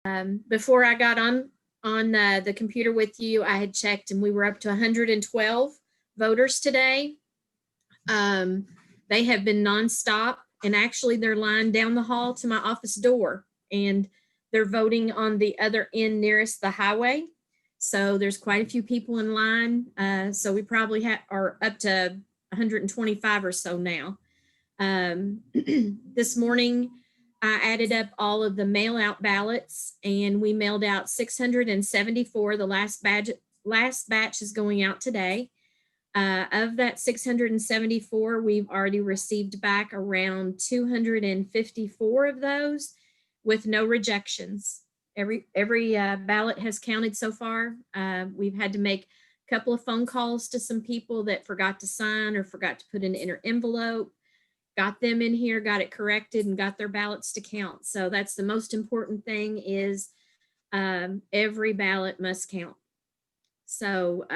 Before I got on the computer with you, I had checked and we were up to 112 voters today. They have been nonstop, and actually they're lined down the hall to my office door, and they're voting on the other end nearest the highway. So there's quite a few people in line. So we probably are up to 125 or so now. This morning, I added up all of the mail out ballots, and we mailed out 674. The last batch is going out today. Of that 674, we've already received back around 254 of those with no rejections. Every ballot has counted so far. We've had to make a couple of phone calls to some people that forgot to sign or forgot to put in an inner envelope. Got them in here, got it corrected, and got their ballots to count. So that's the most important thing, is every ballot must count. So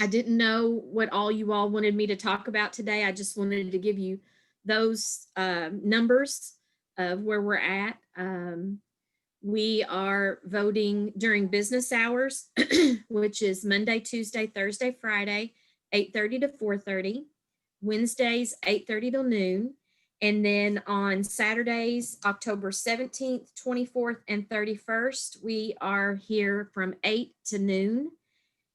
I didn't know what all you all wanted me to talk about today. I just wanted to give you those numbers of where we're at. We are voting during business hours, which is Monday, Tuesday, Thursday, Friday, 8:30 to 4:30. Wednesdays, 8:30 till noon. And then on Saturdays, October 17th, 24th, and 31st, we are here from 8 to noon.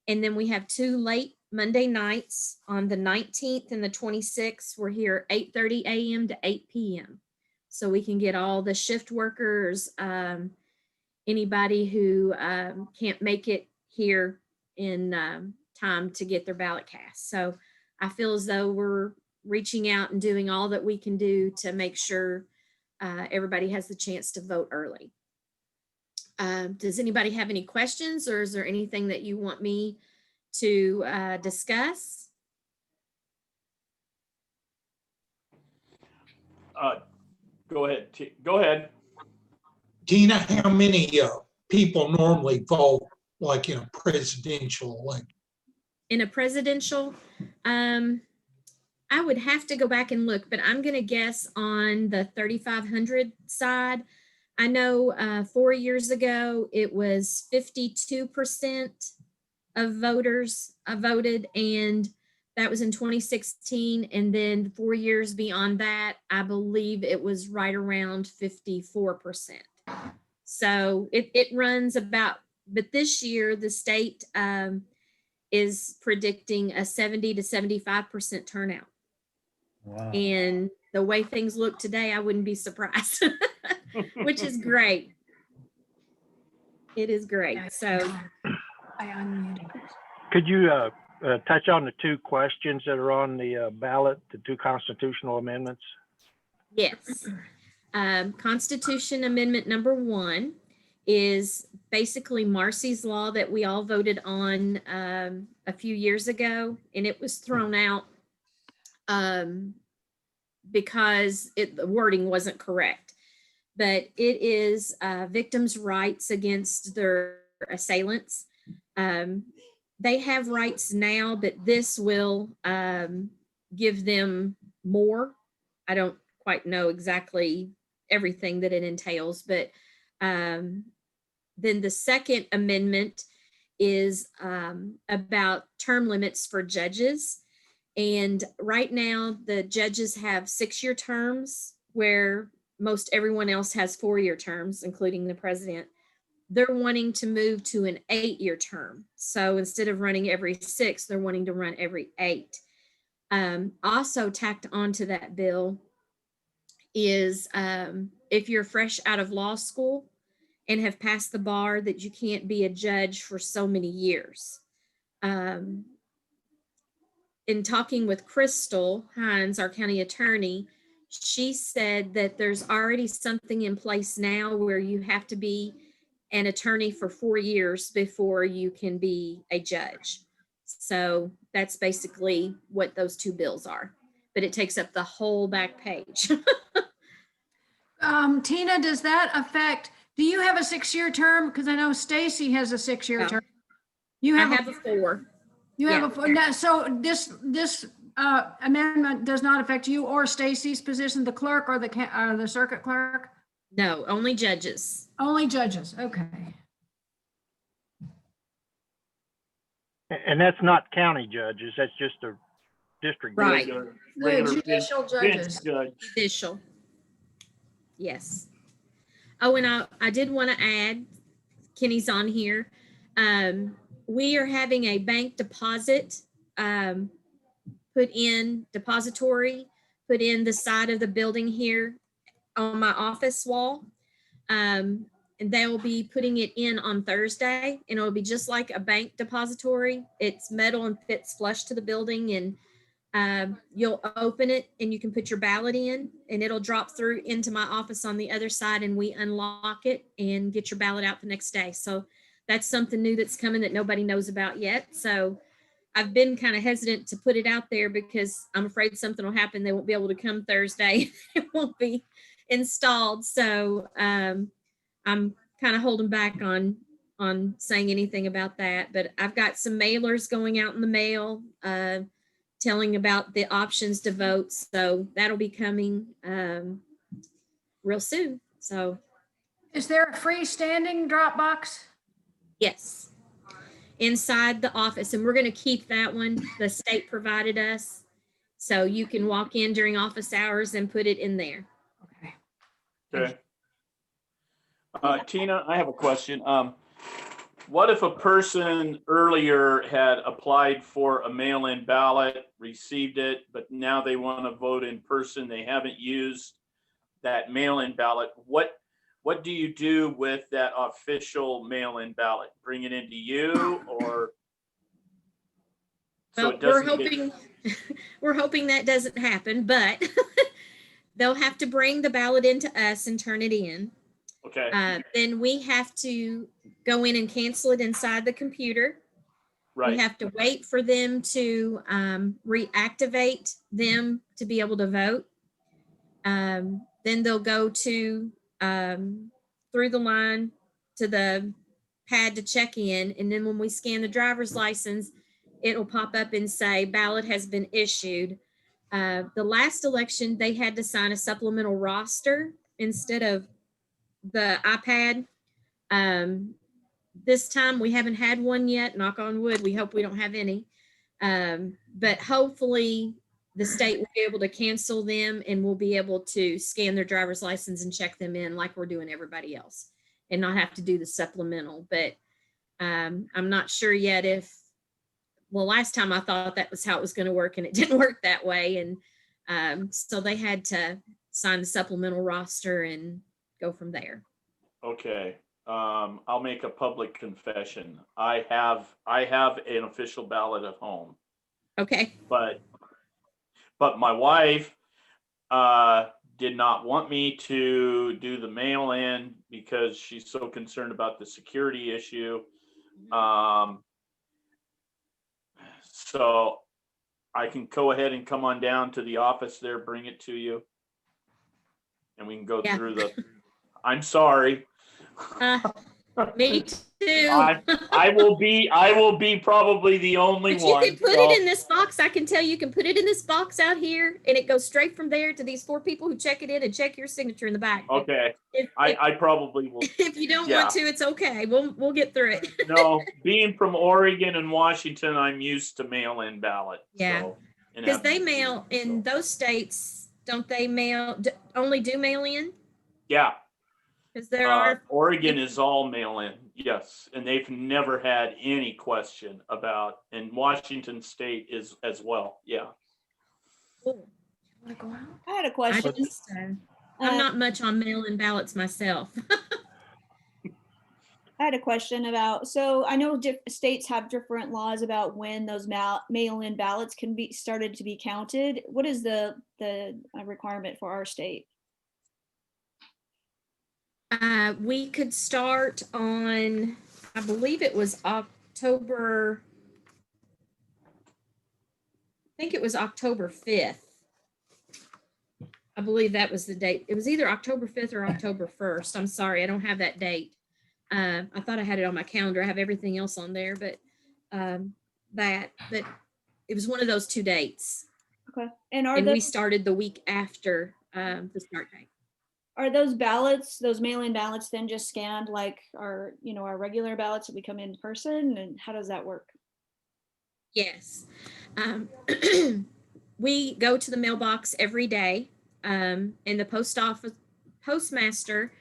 And then we have 2 late Monday nights on the 19th and the 26th. We're here 8:30 a.m. to 8 p.m. So we can get all the shift workers, anybody who can't make it here in time to get their ballot cast. So I feel as though we're reaching out and doing all that we can do to make sure everybody has the chance to vote early. Does anybody have any questions, or is there anything that you want me to discuss? Go ahead. Go ahead. Tina, how many people normally vote, like in a presidential election? In a presidential, I would have to go back and look, but I'm going to guess on the 3,500 side. I know 4 years ago, it was 52% of voters voted, and that was in 2016. And then 4 years beyond that, I believe it was right around 54%. So it runs about, but this year the state is predicting a 70 to 75% turnout. Wow. And the way things look today, I wouldn't be surprised, which is great. It is great. So I unmuted. Could you touch on the 2 questions that are on the ballot, the 2 constitutional amendments? Yes. Constitution Amendment number 1 is basically Marcy's Law that we all voted on a few years ago, and it was thrown out because the wording wasn't correct. But it is victims' rights against their assailants. They have rights now, but this will give them more. I don't quite know exactly everything that it entails, but then the second amendment is about term limits for judges. And right now, the judges have 6-year terms, where most everyone else has 4-year terms, including the president. They're wanting to move to an 8-year term. So instead of running every 6, they're wanting to run every 8. Also tacked onto that bill is if you're fresh out of law school and have passed the bar, that you can't be a judge for so many years. In talking with Crystal Hines, our county attorney, she said that there's already something in place now where you have to be an attorney for 4 years before you can be a judge. So that's basically what those 2 bills are, but it takes up the whole back page. Tina, does that affect, do you have a 6-year term? Because I know Stacy has a 6-year term. You have, I have a 4. You have a 4. So this amendment does not affect you or Stacy's position, the clerk or the circuit clerk? No, only judges. Only judges, okay. And that's not county judges, that's just a district. Right. Regular- The regular judicial bench judges. judge. Judicial. Yes. Oh, and I did want to add, Kenny's on here. We are having a bank deposit put in depository, put in the side of the building here on my office wall. And they will be putting it in on Thursday, and it'll be just like a bank depository. It's metal and fits flush to the building, and you'll open it and you can put your ballot in, and it'll drop through into my office on the other side, and we unlock it and get your ballot out the next day. So that's something new that's coming that nobody knows about yet. So I've been kind of hesitant to put it out there because I'm afraid something will happen. They won't be able to come Thursday. It won't be installed. So I'm kind of holding back on saying anything about that. But I've got some mailers going out in the mail, telling about the options to vote. So that'll be coming real soon. So Is there a freestanding drop box? yes, inside the office, and we're going to keep that one. The state provided us, so you can walk in during office hours and put it in there. Okay. Okay. Tina, I have a question. What if a person earlier had applied for a mail-in ballot, received it, but now they want to vote in person? They haven't used that mail-in ballot. What do you do with that official mail-in ballot? Bring it into you, or? So Well, it we're doesn't get- hoping we're hoping that doesn't happen, but they'll have to bring the ballot into us and turn it in. Okay, Then we have to go in and cancel it inside the computer. We right, have to wait for them to reactivate them to be able to vote. Then they'll go to through the line to the pad to check in. And then when we scan the driver's license, it'll pop up and say ballot has been issued. The last election, they had to sign a supplemental roster instead of the iPad. This time we haven't had one yet, knock on wood. We hope we don't have any. But hopefully the state will be able to cancel them, and we'll be able to scan their driver's license and check them in like we're doing everybody else, and not have to do the supplemental. But I'm not sure yet if, well, last time I thought that was how it was going to work, and it didn't work that way. And so they had to sign the supplemental roster and go from there. okay. I'll make a public confession. I have an official ballot at home, Okay. but my wife did not want me to do the mail-in because she's so concerned about the security issue. So I can go ahead and come on down to the office there, bring it to you, and we can go Yeah. through I'm sorry. Me too. I will be probably the only But you one. can put it in this box. I can tell you can put it in this box out here, and it goes straight from there to these 4 people who check it in and check your signature in the back. Okay, If, I probably will. if you don't yeah. want to, it's okay. We'll get through it. No, being from Oregon and Washington, I'm used to mail-in ballot. Yeah. So, and Because having they to do mail it, in so. those states, don't they only do mail in? Yeah, Because there are. Oregon is all mail-in, yes, and they've never had any question about, and Washington State is as well, yeah. Cool. Wanna go out? I had a I question. just, I'm Uh, not much on mail-in ballots myself. I had a question about, so I know states have different laws about when those mail-in ballots can be started to be counted. What is the requirement for our state? We could start on, I believe it was October, I think it was October 5th. I believe that was the date. It was either October 5th or October 1st. I'm sorry, I don't have that date. I thought I had it on my calendar. I have everything else on there, but it was one of those 2 dates. Okay. And are And we those, started the week after the start date. Are those ballots, those mail-in ballots then just scanned like our, our regular ballots that we come in person? And how does that work? Yes. Um, we go to the mailbox every day, and the postmaster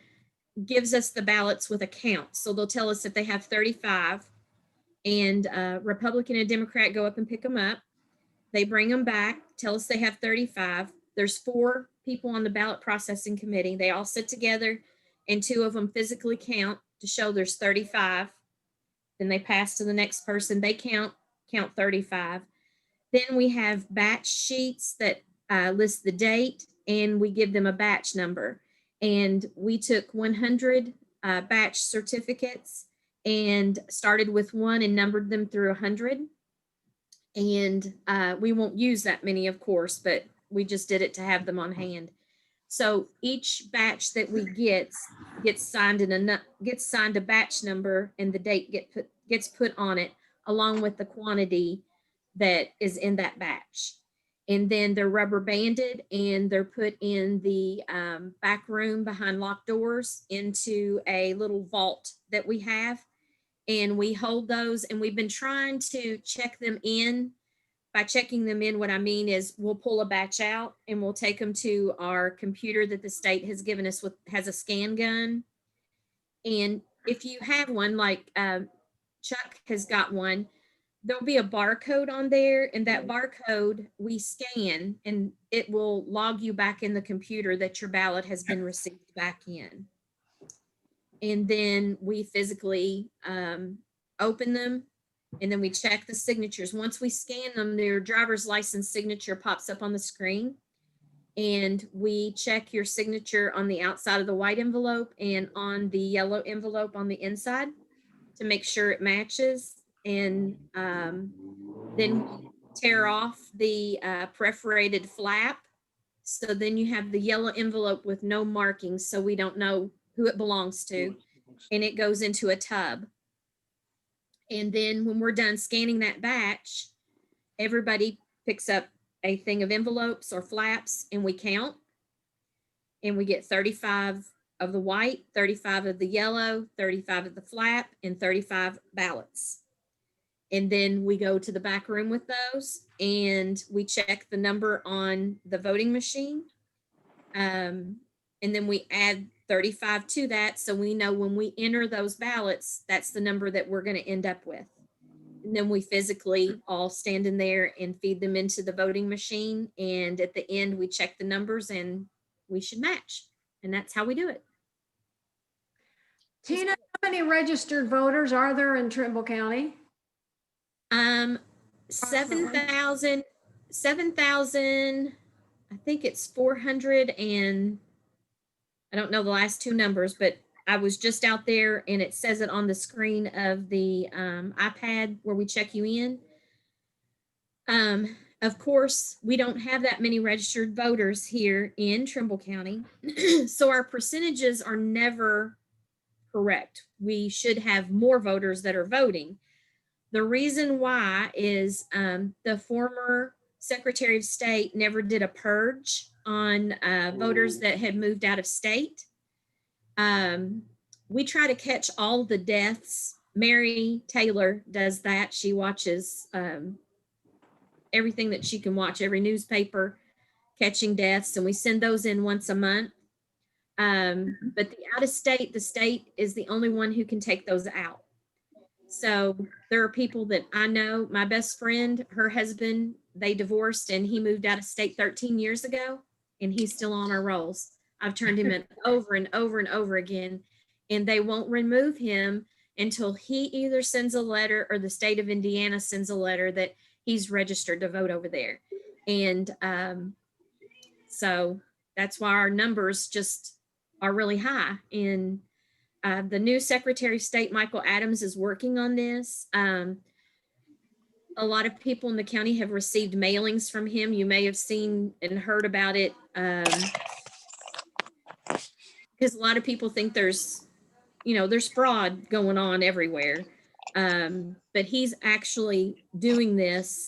gives us the ballots with a count. So they'll tell us if they have 35, and Republican and Democrat go up and pick them up. They bring them back, tell us they have 35. There's 4 people on the ballot processing committee. They all sit together and 2 of them physically count to show there's 35. Then they pass to the next person. They count 35. Then we have batch sheets that list the date, and we give them a batch number. And we took 100 batch certificates and started with 1 and numbered them through 100. And we won't use that many, of course, but we just did it to have them on hand. So each batch that we gets signed a batch number, and the date gets put on it, along with the quantity that is in that batch. And then they're rubber banded and they're put in the back room behind locked doors into a little vault that we have. And we hold those, and we've been trying to check them in. By checking them in, what I mean is we'll pull a batch out and we'll take them to our computer that the state has given us has a scan gun. And if you have one, like Chuck has got one, there'll be a barcode on there, and that barcode we scan, and it will log you back in the computer that your ballot has been received back in. And then we physically open them, and then we check the signatures. Once we scan them, their driver's license signature pops up on the screen, and we check your signature on the outside of the white envelope and on the yellow envelope on the inside to make sure it matches. And then we tear off the perforated flap. So then you have the yellow envelope with no markings, so we don't know who it belongs to, and it goes into a tub. And then when we're done scanning that batch, everybody picks up a thing of envelopes or flaps, and we count, and we get 35 of the white, 35 of the yellow, 35 of the flap, and 35 ballots. And then we go to the back room with those, and we check the number on the voting machine. And then we add 35 to that, so we know when we enter those ballots, that's the number that we're going to end up with. And then we physically all stand in there and feed them into the voting machine. And at the end, we check the numbers, and we should match. And that's how we do it. Tina, how many registered voters are there in Trimble County? 7,000, I think it's 400, and I don't know the last 2 numbers, but I was just out there and it says it on the screen of the iPad where we check you in. Of course, we don't have that many registered voters here in Trimble County. So our percentages are never correct. We should have more voters that are voting. The reason why is the former Secretary of State never did a purge on voters that had moved out of state. We try to catch all the deaths. Mary Taylor does that. She watches everything that she can watch, every newspaper, catching deaths, and we send those in once a month. But the out of state, the state is the only one who can take those out. So there are people that I know, my best friend, her husband, they divorced and he moved out of state 13 years ago, and he's still on our rolls. I've turned him in over and over and over again, and they won't remove him until he either sends a letter or the state of Indiana sends a letter that he's registered to vote over there. And so that's why our numbers just are really high. And the new Secretary of State, Michael Adams, is working on this. A lot of people in the county have received mailings from him. You may have seen and heard about it, because a lot of people think there's fraud going on everywhere. But he's actually doing this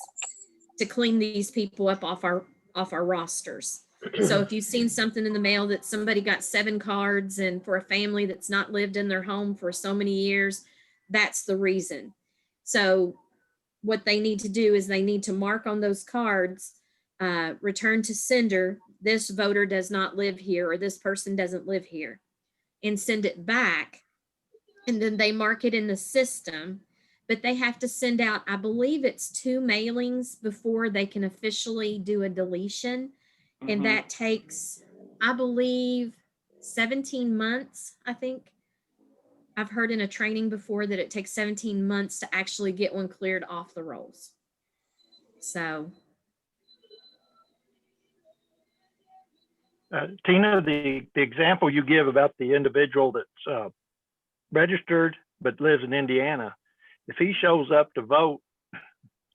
to clean these people up off our rosters. So if you've seen something in the mail that somebody got 7 cards, and for a family that's not lived in their home for so many years, that's the reason. So what they need to do is they need to mark on those cards, return to sender, this voter does not live here, or this person doesn't live here, and send it back. And then they mark it in the system, but they have to send out, I believe it's 2 mailings before they can officially do a deletion. And Mhm. that takes, I believe, 17 months, I think. I've heard in a training before that it takes 17 months to actually get one cleared off the rolls. So, Tina, the example you give about the individual that's registered but lives in Indiana, if he shows up to vote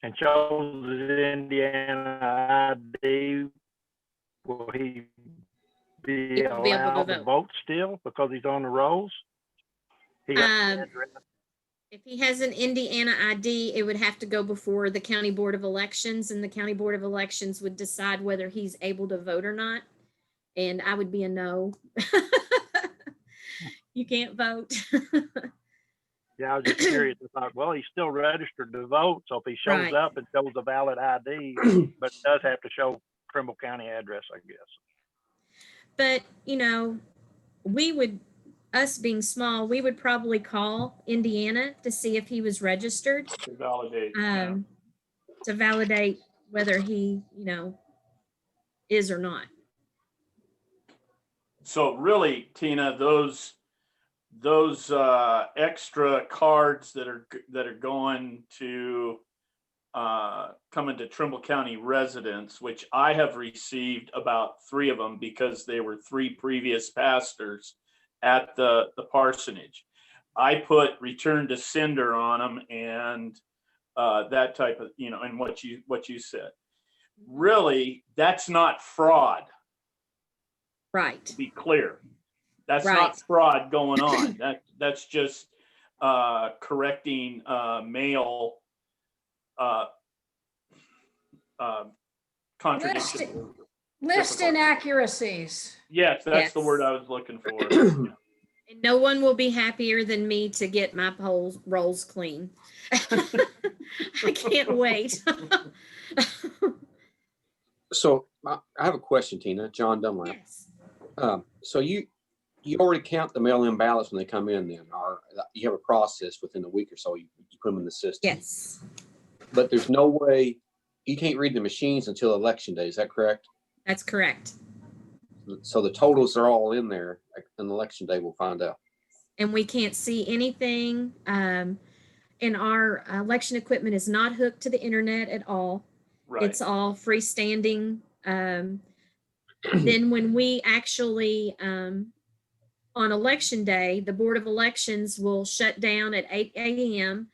and shows his Indiana ID, will he be He will be able to allowed to vote. vote still because he's on the rolls? He got the Um, address. if he has an Indiana ID, it would have to go before the County Board of Elections, and the County Board of Elections would decide whether he's able to vote or not. And I would be a no. You can't vote. Yeah, I was just curious. I thought, well, he's still registered to vote, so if he shows Right. up and shows a valid ID, but does have to show Trimble County address, I guess. But, you know, we would, us being small, we would probably call Indiana to see if he was registered, To validate. Yeah. to validate whether he, you know, is or not. So really, Tina, those extra cards that are going to coming to Trimble County residents, which I have received about 3 of them because they were 3 previous pastors at the parsonage. I put return to sender on them, and that type of, you know, and what you said. Really, that's not fraud. Right. To be clear, that's Right. not fraud going on. That's just correcting mail contradiction. List inaccuracies. Yes, that's the Yes. word I was looking for. And no one will be happier than me to get my rolls clean. I can't wait. So I have a question, Tina. John Dunlap. Yes. So you already count the mail-in ballots when they come in, then, or you have a process within a week or so you put them in the system? Yes. But there's no way you can't read the machines until election day. Is that correct? That's correct. So the totals are all in there. On election day, we'll find out. And we can't see anything. And our election equipment is not hooked to the internet at all. Right. It's all freestanding. Then when we actually, on election day, the Board of Elections will shut down at 8 a.m.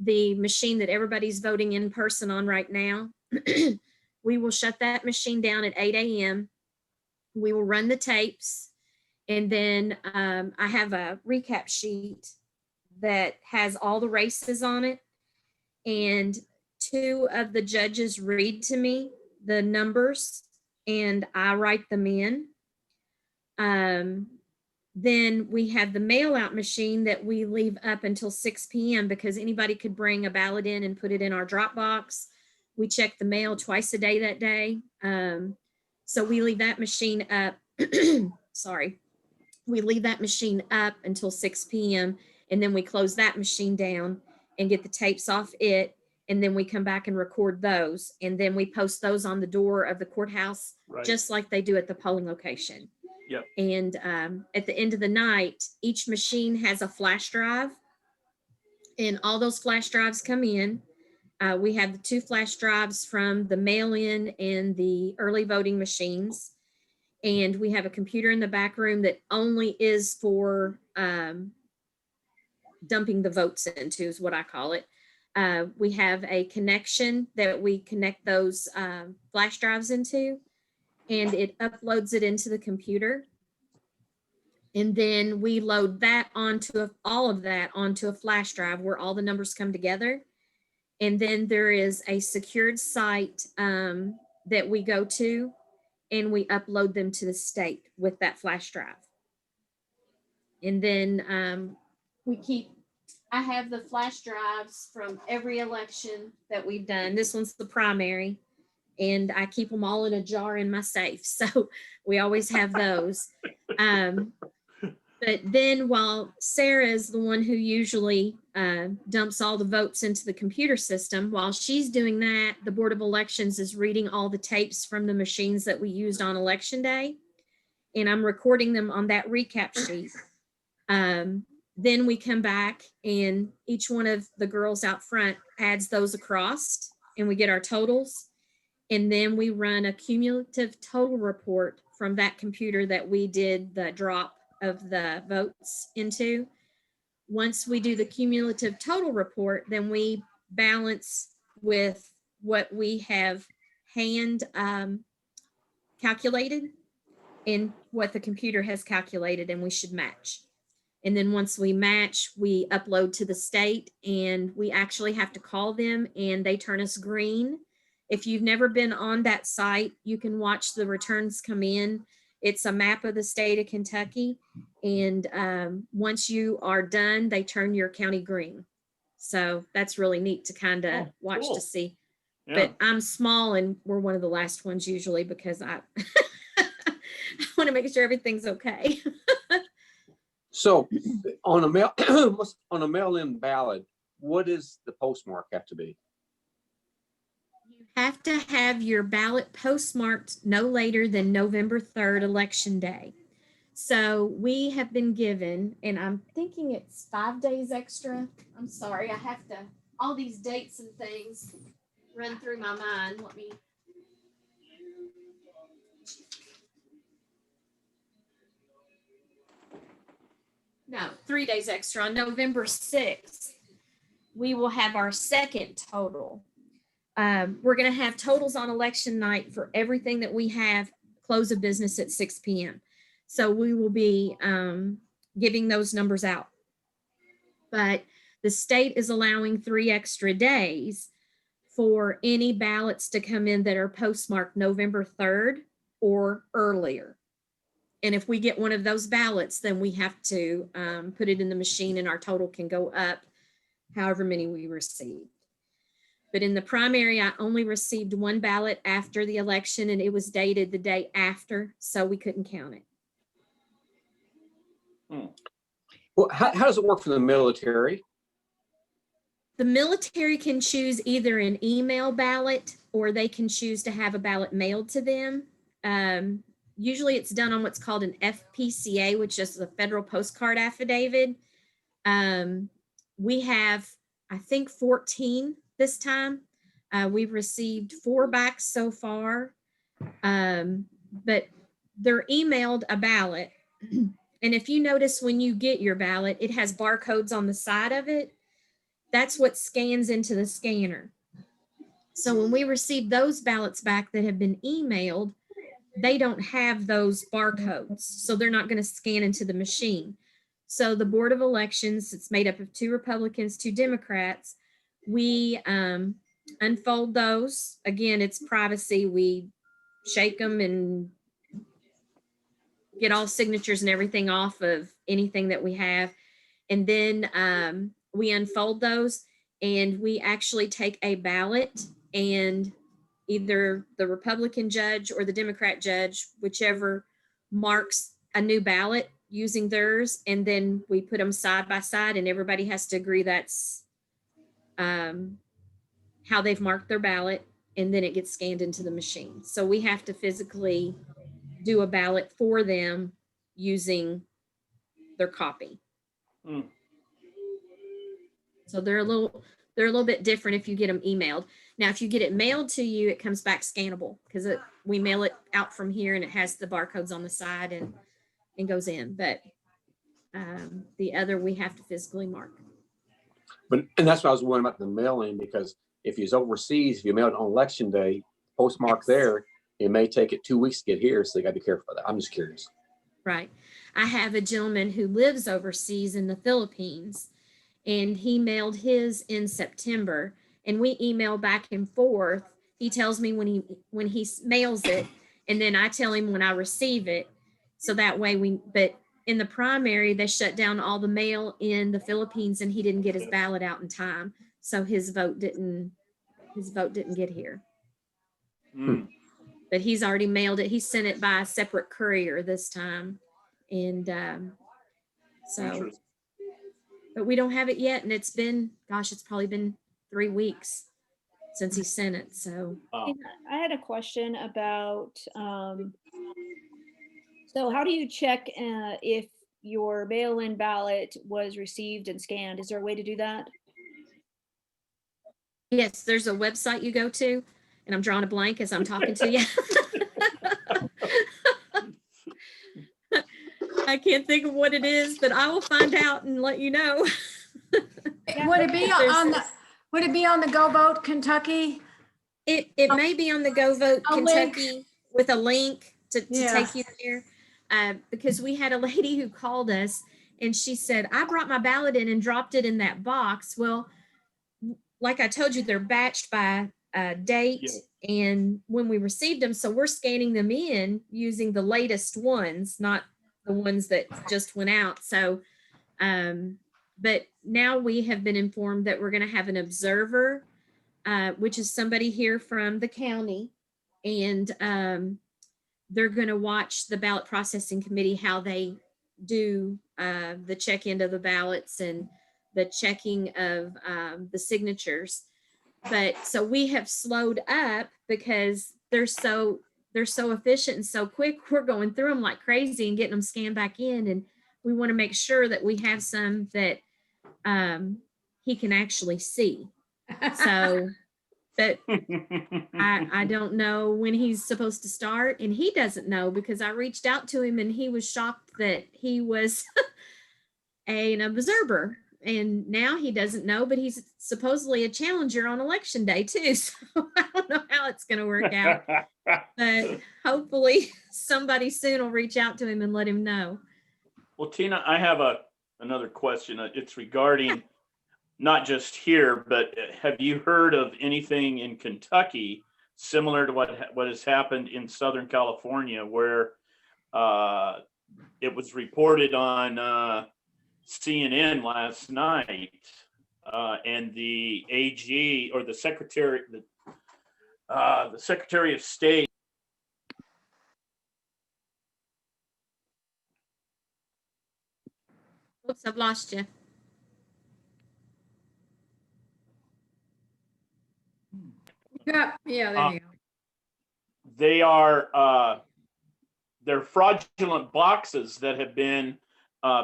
The machine that everybody's voting in person on right now, we will shut that machine down at 8 a.m. We will run the tapes. And then I have a recap sheet that has all the races on it. And 2 of the judges read to me the numbers and I write them in. Then we have the mail out machine that we leave up until 6 p.m. because anybody could bring a ballot in and put it in our drop box. We check the mail twice a day that day. So we leave that machine up. Sorry. We leave that machine up until 6 p.m. and then we close that machine down and get the tapes off it. And then we come back and record those. And then we post those on the door of the courthouse, Right. just like they do at the polling location. Yep. And at the end of the night, each machine has a flash drive and all those flash drives come in. We have the 2 flash drives from the mail-in and the early voting machines. And we have a computer in the back room that only is for dumping the votes into, is what I call it. We have a connection that we connect those flash drives into, and it uploads it into the computer. And then we load that onto all of that onto a flash drive where all the numbers come together. And then there is a secured site that we go to, and we upload them to the state with that flash drive. And then I have the flash drives from every election that we've done. This one's the primary, and I keep them all in a jar in my safe. So we always have those. But then while Sarah's the one who usually dumps all the votes into the computer system, while she's doing that, the Board of Elections is reading all the tapes from the machines that we used on election day. And I'm recording them on that recap sheet. Then we come back and each one of the girls out front adds those across and we get our totals. And then we run a cumulative total report from that computer that we did the drop of the votes into. Once we do the cumulative total report, then we balance with what we have hand calculated and what the computer has calculated, and we should match. And then once we match, we upload to the state, and we actually have to call them and they turn us green. If you've never been on that site, you can watch the returns come in. It's a map of the state of Kentucky. And once you are done, they turn your county green. So that's really neat to kind of watch cool. to see. Yeah. But I'm small and we're one of the last ones usually because I want to make sure everything's okay. So on a mail-in ballot, what does the postmark have to be? You have to have your ballot postmarked no later than November 3rd, election day. So we have been given, and I'm thinking it's 5 days extra. I'm sorry, I have to, all these dates and things run through my mind. Let me. No, 3 days extra. On November 6th, we will have our second total. We're going to have totals on election night for everything that we have, close of business at 6 p.m. So we will be giving those numbers out. But the state is allowing 3 extra days for any ballots to come in that are postmarked November 3rd or earlier. And if we get one of those ballots, then we have to put it in the machine and our total can go up however many we received. But in the primary, I only received 1 ballot after the election and it was dated the day after, so we couldn't count it. Well, how does it work for the military? The military can choose either an email ballot or they can choose to have a ballot mailed to them. Usually it's done on what's called an FPCA, which is a federal postcard affidavit. We have, I think, 14 this time. We've received 4 back so far, but they're emailed a ballot. And if you notice when you get your ballot, it has barcodes on the side of it. That's what scans into the scanner. So when we receive those ballots back that have been emailed, they don't have those barcodes. So they're not going to scan into the machine. So the Board of Elections, it's made up of 2 Republicans, 2 Democrats. We unfold those. Again, it's privacy. We shake them and get all signatures and everything off of anything that we have. And then we unfold those and we actually take a ballot and either the Republican judge or the Democrat judge, whichever, marks a new ballot using theirs. And then we put them side by side and everybody has to agree that's how they've marked their ballot. And then it gets scanned into the machine. So we have to physically do a ballot for them using their copy. So they're a little bit different if you get them emailed. Now, if you get it mailed to you, it comes back scannable because we mail it out from here and it has the barcodes on the side and goes in. But the other we have to physically mark. And that's what I was wondering about the mail-in, because if you're overseas, if you mail it on election day, postmark there, it may take it 2 weeks to get here. So you got to be careful of that. I'm just curious. Right. I have a gentleman who lives overseas in the Philippines, and he mailed his in September, and we email back and forth. He tells me when he mails it, And then I tell him when I receive it. So that way but in the primary, they shut down all the mail in the Philippines and he didn't get his ballot out in time. So his vote didn't get here. Hmm. But he's already mailed it. He sent it by a separate courier this time. And so, Interesting. but we don't have it yet. And it's probably been 3 weeks since he sent it. So Wow. I had a question about, so how do you check if your mail-in ballot was received and scanned? Is there a way to do that? yes, there's a website you go to, and I'm drawing a blank as I'm talking to you. I can't think of what it is, but I will find out and let you know. Would it be on the Go Vote Kentucky? It may be on the Go Vote A link. Kentucky with a link to Yeah. take you there. Because we had a lady who called us and she said, I brought my ballot in and dropped it in that box. Well, like I told you, they're batched by date and when we received them. So we're scanning them in using the latest ones, not the ones that just went out. So, but now we have been informed that we're going to have an observer, which is somebody here from the county. And they're going to watch the ballot processing committee, how they do the check into the ballots and the checking of the signatures. But so we have slowed up because they're so efficient and so quick. We're going through them like crazy and getting them scanned back in. And we want to make sure that we have some that he can actually see. So, but I don't know when he's supposed to start, and he doesn't know because I reached out to him and he was shocked that he was an observer. And now he doesn't know, but he's supposedly a challenger on election day too. So I don't know how it's going to work out, but hopefully somebody soon will reach out to him and let him know. Well, Tina, I have another question. It's regarding not just here, but have you heard of anything in Kentucky similar to what has happened in Southern California, where it was reported on CNN last night, and the AG or the Secretary of State. Oops, I've lost you. Yeah, there you go. They are they're fraudulent boxes that have been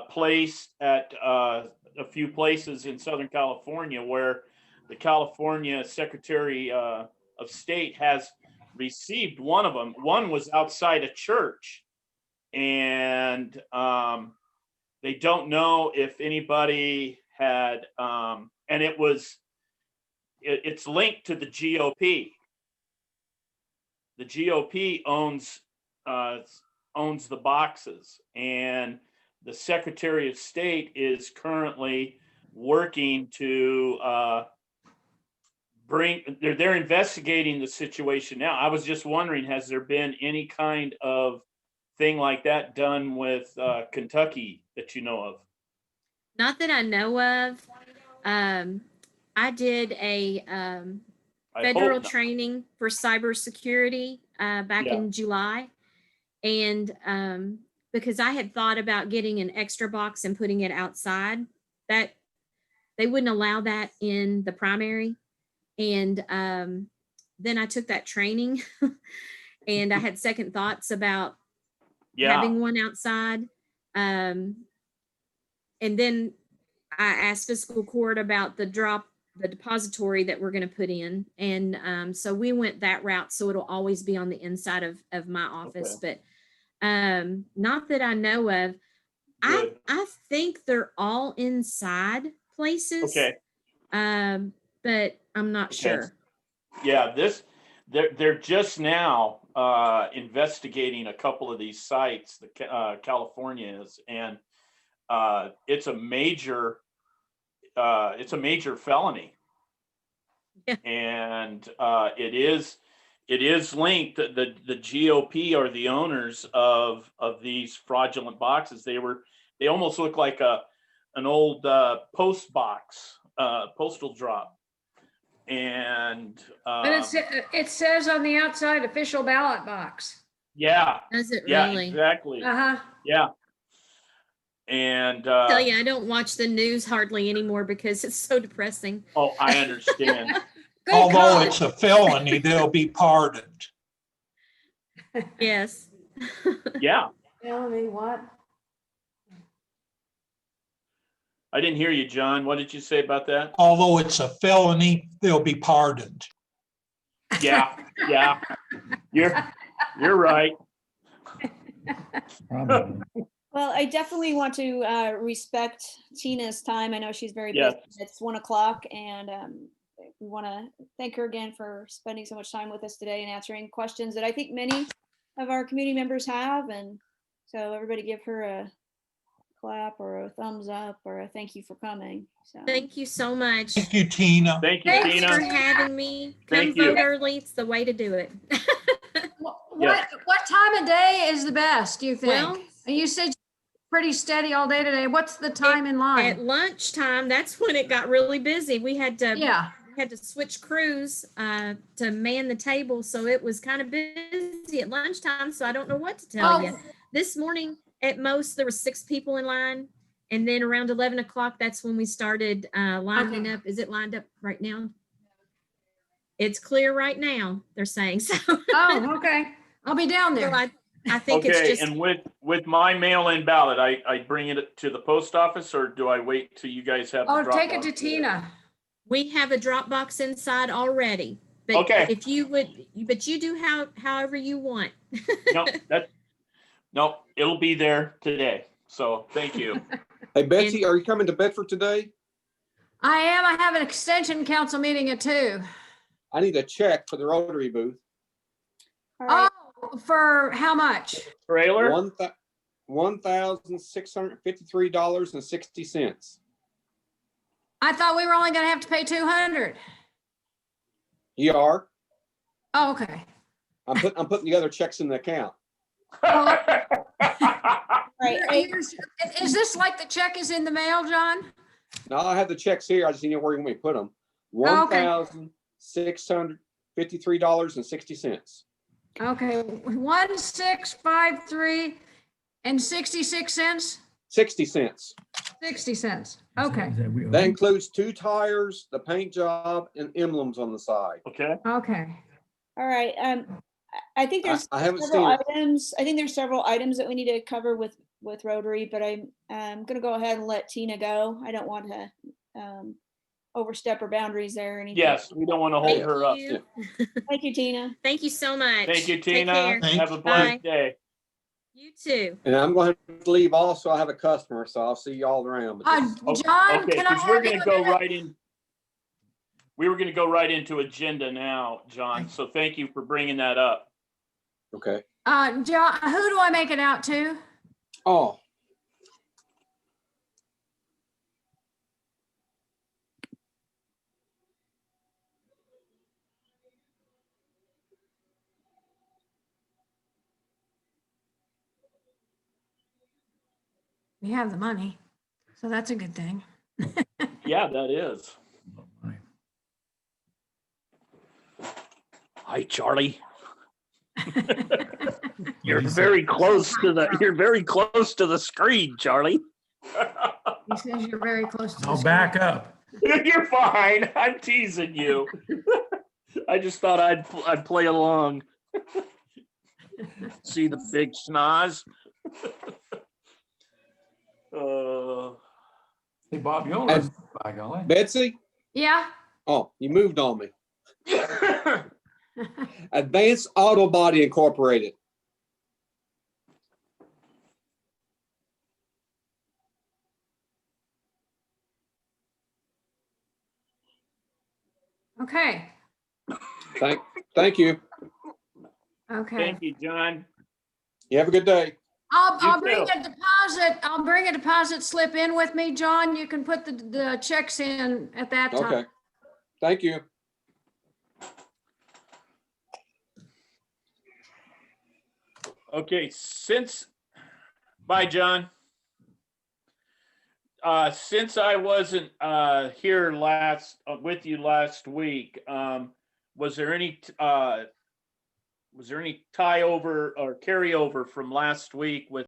placed at a few places in Southern California, where the California Secretary of State has received one of them. One was outside a church, and they don't know if anybody had, and it's linked to the GOP. The GOP owns the boxes, and the Secretary of State is currently working to they're investigating the situation now. I was just wondering, has there been any kind of thing like that done with Kentucky that you know of? Not that I know of. I did a federal training for cybersecurity back in July. And because I had thought about getting an extra box and putting it outside, that they wouldn't allow that in the primary. And then I took that training and I had second thoughts about having one outside. And then I asked fiscal court about the depository that we're going to put in. And so we went that route. So it'll always be on the inside of my office, but not that I know of. Good. I think they're all inside places. Okay. But I'm not sure. Yeah, they're just now investigating a couple of these sites, the California is, and it's a major felony. Yeah. And it is it is linked. The GOP are the owners of these fraudulent boxes. They almost look like an old post box, postal drop. And But it says on the outside, official ballot box. yeah, Does it yeah, really? exactly. Uh-huh. Yeah. And Tell you, I don't watch the news hardly anymore because it's so depressing. oh, I understand. Good Although call. it's a felony, they'll be pardoned. Yes. Yeah, Tell me what? I didn't hear you, John. What did you say about that? Although it's a felony, they'll be pardoned. Yeah, yeah. You're right. Well, I definitely want to respect Tina's time. I know she's very Yes. busy. It's 1 o'clock, and we want to thank her again for spending so much time with us today and answering questions that I think many of our community members have. And so everybody give her a clap or a thumbs up or a thank you for coming. So Thank you so much. Thank you, Tina. Thank you, Thanks Tina. for having me. Come Thank you. vote early. It's the way to do it. What time of day is the best, do you think? Well- And you said you're pretty steady all day today. What's the time in At line? lunchtime, that's when it got really busy. We had to Yeah. switch crews to man the table, so it was kind of busy at lunchtime. So I don't know what to tell you. This morning, at most, there were 6 people in line, and then around 11 o'clock, that's when we started lining Okay. up. Is it lined up right now? It's clear right now. They're saying so. Oh, okay. I'll be down So there. I think it's Okay, just and with my mail-in ballot, I bring it to the post office, or do I wait till you guys have? the Oh, take it Dropbox? to Tina. we have a Dropbox inside already. But Okay. if you would, but you do however you want. No, it'll be there today. So thank you. Hey, Betsy, are you coming to Bedford today? I am. I have an extension council meeting at 2. I need a check for the Rotary booth. all right. Oh, for how much? Trailer? $1,653.60. I thought we were only gonna have to pay 200. You are? Oh, okay. I'm putting together checks in the account. All right. Is this like the check is in the mail, John? No, I have the checks here. I just need to know where you want me to put them. Oh, okay. $1,653.60. Okay, 1,653 and 66 cents? 60 cents. 60 cents. Okay, That includes 2 tires, the paint job, and emblems on the side. Okay. okay. All right. I think there's I haven't several seen it. items. I think there's several items that we need to cover with Rotary, but I'm going to go ahead and let Tina go. I don't want to overstep her boundaries there or anything. Yes, we don't want to hold Thank her up. you. Thank you, Tina. Thank you so much. Thank you, Take Tina. care. Have a Thank blessed you. day. You too. And I'm going to leave also. I have a customer, so I'll see you all around. But this- John, Okay, can I because we're have you gonna go a minute? right in. We were gonna go right into agenda now, John. So thank you for bringing that up. Okay. John, who do I make it out to? Oh, We have the money, so that's a good thing. Yeah, that is. Hi, Charlie. You're very close to the screen, Charlie. He says you're very close to the I'll screen. back up. You're fine. I'm teasing you. I just thought I'd play along. See the big schnoz? Hey, Bob, you own us, by golly. Betsy? Yeah? Oh, you moved on me. Advanced Auto Body Incorporated. Okay, Thank you. okay. Thank you, John. You have a good day. I'll You bring too. I'll bring a deposit slip in with me, John. You can put the checks in at that time. Okay. Thank you. Okay, bye, John. Since I wasn't here with you last week, was there any tie over or carryover from last week with